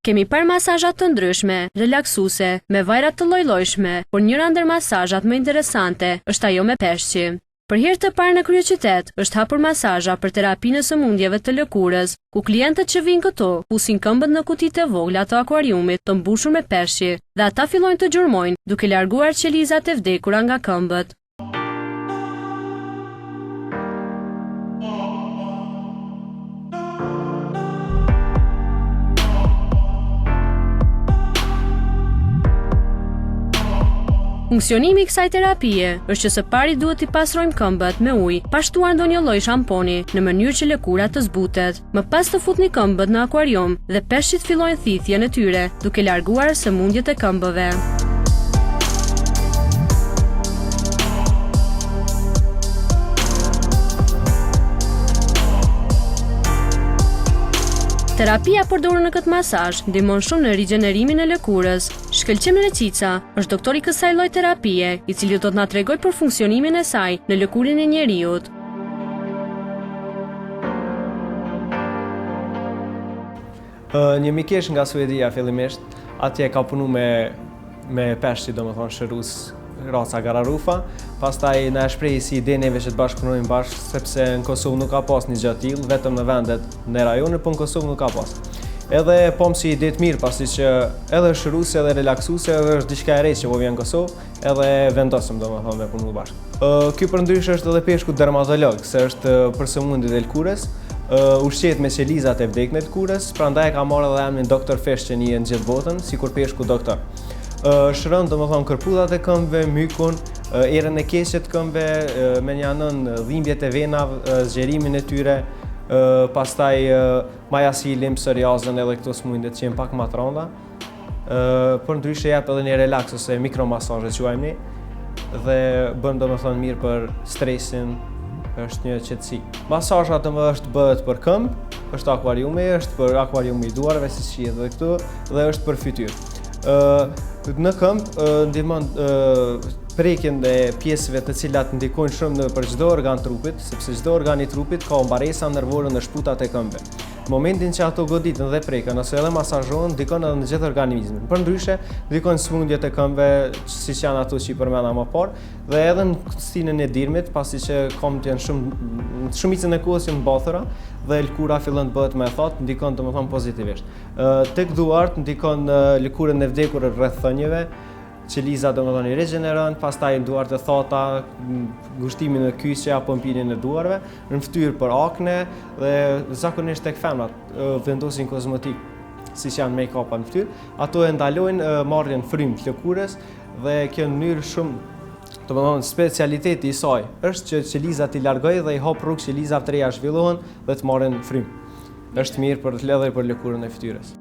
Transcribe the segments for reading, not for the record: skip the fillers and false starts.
Kemi parë masazhat të ndryshme, relaksuese, me vajra të lloj-llojshme, por njëra ndër masazhat më interesante është ajo me peshqi. Për herë të parë në kryeqytet është hapur masazha për terapinë e sëmundjeve të lëkurës, ku klientët që vinë këtu pusin këmbët në kutitë e vogla të akuariumit të mbushur me peshqi dhe ata fillojnë të gjurmojnë duke larguar qelizat e vdekura nga këmbët. Funksionimi i kësaj terapie është që së pari duhet t'i pastrojmë këmbët me ujë, pa shtuar ndonjë lloj shamponi, në mënyrë që lëkura të zbutet. Më pas të futni këmbët në akuarium dhe peshqit fillojnë thithjen e tyre, duke larguar sëmundjet e këmbëve. Terapia përdorur në këtë masazh ndihmon shumë në rigjenerimin e lëkurës. Shkëlqim Recica është doktor i kësaj lloji terapie, i cili do të na tregojë për funksionimin e saj në lëkurën e njeriut. Një mikesh nga Suedia fillimisht, atje ka punu me peshqi, domethënë shërus raca Gararufa, pastaj na shprehi si ide neve që të bashkëpunojmë bashkë, sepse në Kosovë nuk ka pas një gjë të tillë, vetëm në vendet në rajonin, po në Kosovë nuk ka pas. Edhe pom si ide të mirë, pasi që edhe shëruese edhe relaksuese edhe është diçka e re që po vjen në Kosovë, edhe vendosëm domethënë me punu bashkë. Ky përndryshe është edhe peshku dermatolog, se është për sëmundjet e lëkurës. Ushqehet me qelizat e vdekme të lëkurës, prandaj ka marrë edhe emrin Dr. Fish që njihet në gjithë botën, sikur peshku doktor. Shëron domethënë kërpudhat e këmbëve, mykun, erën e keqe të këmbëve, me një anën dhimbjet e venave, zgjerimin e tyre, pastaj majasilin, psoriazën edhe këto sëmundje që janë pak më të rënda. Përndryshe jep edhe një relaks ose mikromasazhe quajmë ne, dhe bën domethënë mirë për stresin, është një qetësi. Masazha është bëhet për këmbë, është akuariumi, është për akuariumi i duarve, siç shihet edhe këtu, dhe është për fytyrë. Në këmbë ndihmon prekjen e pjesëve të cilat ndikojnë shumë për çdo organ trupit, sepse çdo organ i trupit ka mbaresa nervore në shputat e këmbëve. Në momentin që ato goditen dhe preken ose edhe masazhohen, ndikon edhe në gjithë organizmin. Përndryshe, ndikojnë sëmundjet e këmbëve, siç janë ato që i përmenda më parë, dhe edhe në stinën e dirmit, pasi që këmbët janë shumicën e kohës janë mbathura dhe lëkura fillon të bëhet më e thatë, ndikon domethënë pozitivisht. Tek duart ndikon lëkurën e vdekur rreth thënieve, qeliza domethënë i regjeneron, pastaj duart e thata, ngushtimin e kyçe apo mpirin e duarve, në fytyrë për akne dhe zakonisht tek femrat vendosin kozmetik, siç janë make-up në fytyrë, ato e ndalojnë marrjen frymë të lëkurës dhe kjo në mënyrë shumë domethënë specialiteti i saj është që qelizat i largojë dhe i hap rrugë qelizave të reja zhvillohen dhe të marrin frymë. Është mirë për të lidhur për lëkurën e fytyrës.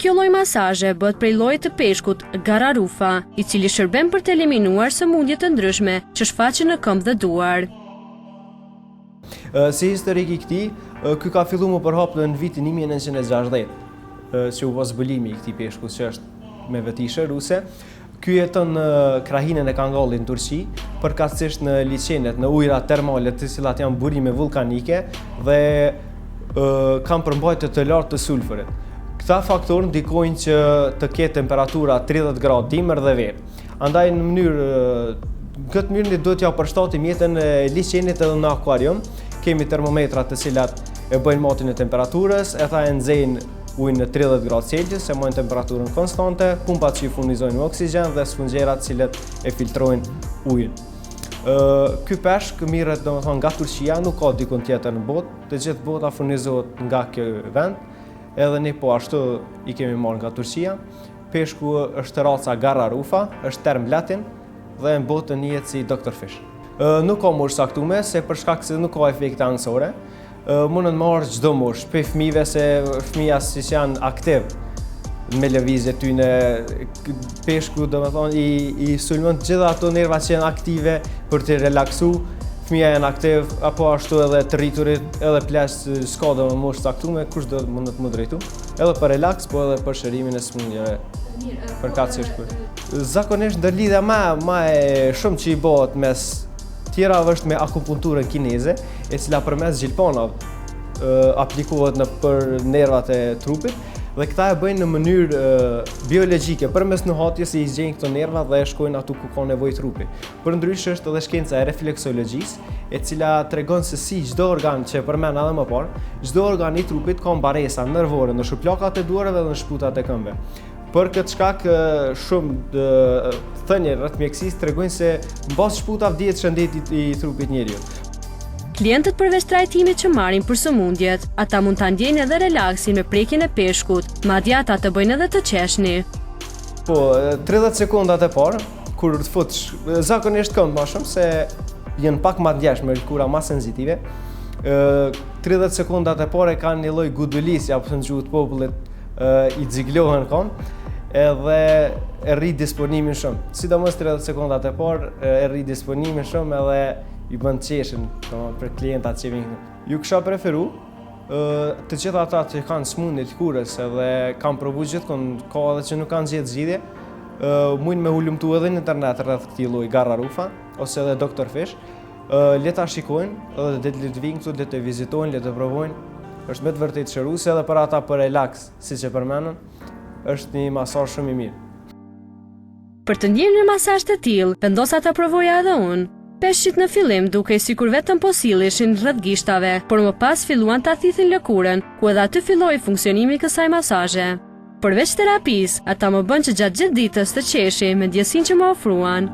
Kjo lloj masazhe bëhet prej llojit të peshkut Gararufa, i cili shërben për të eliminuar sëmundje të ndryshme që shfaqen në këmbë dhe duar. Si historik i këtij, ky ka filluar më përhap në vitin 1960, që u bë zbulimi i këtij peshku që është me veti shëruese. Ky jeton në krahinën e Kangallit në Turqi, përkatësisht në liçenet, në ujëra termale, të cilat janë burime vulkanike dhe kanë përmbajtje të lartë të sulfurit. Këta faktorë ndikojnë që të ketë temperatura 30 gradë dimër dhe verë. Andaj në këtë mënyrë duhet ja përshtatim jetën e liçenit edhe në akuarium. Kemi termometrat të cilat e bëjnë matin e temperaturës, ata e nxejnë ujin në 30 gradë Celsius, e mojnë temperaturën konstante, pumpat që i furnizojnë oksigjen dhe sfungjerat cilët e filtrojnë ujin. Ky peshk mirret domethënë nga Turqia, nuk ka dikun tjetër në botë, të gjithë bota furnizohet nga ky vend. Edhe ne po ashtu i kemi marrë nga Turqia. Peshku është raca Gararufa, është term latin dhe në botën njihet si Dr. Fish. Nuk ka moshë saktume, se për shkak se nuk ka efekte anësore. Mundën marrë çdo moshë, për fëmijëve se fëmija si janë aktiv me lëvizje tyne, peshku domethënë i sulmon të gjitha ato nerva që janë aktive për të relaksu. Fëmija janë aktiv, apo ashtu edhe të rriturit, edhe pleqë s'ka dhe më moshë saktume, kush do mundet më drejtu. Edhe për relaks, po edhe për shërimin e sëmundjeve. Zakonisht ndërlidhja më e shumë që i bëhet mes tjera është me akupunkturën kineze, e cila përmes gjilpanave aplikohet për nervat e trupit. Dhe këta e bëjnë në mënyrë biologjike, përmes nuhatjes i zgjejnë këto nerva dhe shkojnë atu ku ka nevojë trupi. Përndryshe është edhe shkenca e refleksologjisë, e cila tregon se si çdo organ që e përmend edhe më parë, çdo organ i trupit ka baresa nervore në shuplakat e duarve dhe në shputat e këmbëve. Për këtë shkak shumë thënie rreth mjekësisë tregojnë se mbas shputave dihet shëndeti i trupit njeriu. Klientët përveç trajtimit që marrin për sëmundjet, ata mund ta ndjejnë edhe relaksin me prekjen e peshkut, madje ata të bëjnë edhe të qeshni. Po, 30 sekondat e parë, kur të futësh, zakonisht këmbë më shumë se janë pak më të ndjeshme, lëkura më sensitive. 30 sekondat e parë kanë një lloj gudulisi apo në gjuhën e popullit i xiglohen kanë, edhe e rri disponimin shumë. Sidomos 30 sekondat e parë e rri disponimin shumë edhe i bën qeshin për klientat që vinë. Ju kisha preferu të gjitha ata që kanë smundje të kurës edhe kanë provu gjithkund, ka edhe që nuk kanë gjetë zgjidhje, mund me hulumtu edhe në internet rreth këtij lloji Garrarufa ose edhe Dr. Fish. Le ta shikojnë edhe le të vinë këtu, le të vizitojnë, le të provojnë. Është me të vërtetë shëruese edhe për ata për relaks, siç e përmendën, është një masazh shumë i mirë. Për të ndjerë një masazh të tillë, vendosa ta provoja edhe unë. Peshqit në fillim dukej sikur vetëm po silleshin rreth gishtave, por më pas filluan ta thithin lëkurën, ku edhe aty filloi funksionimi i kësaj masazhe. Përveç terapisë, ata më bën që gjatë gjithë ditës të qeshi me ndjesinë që më ofruan.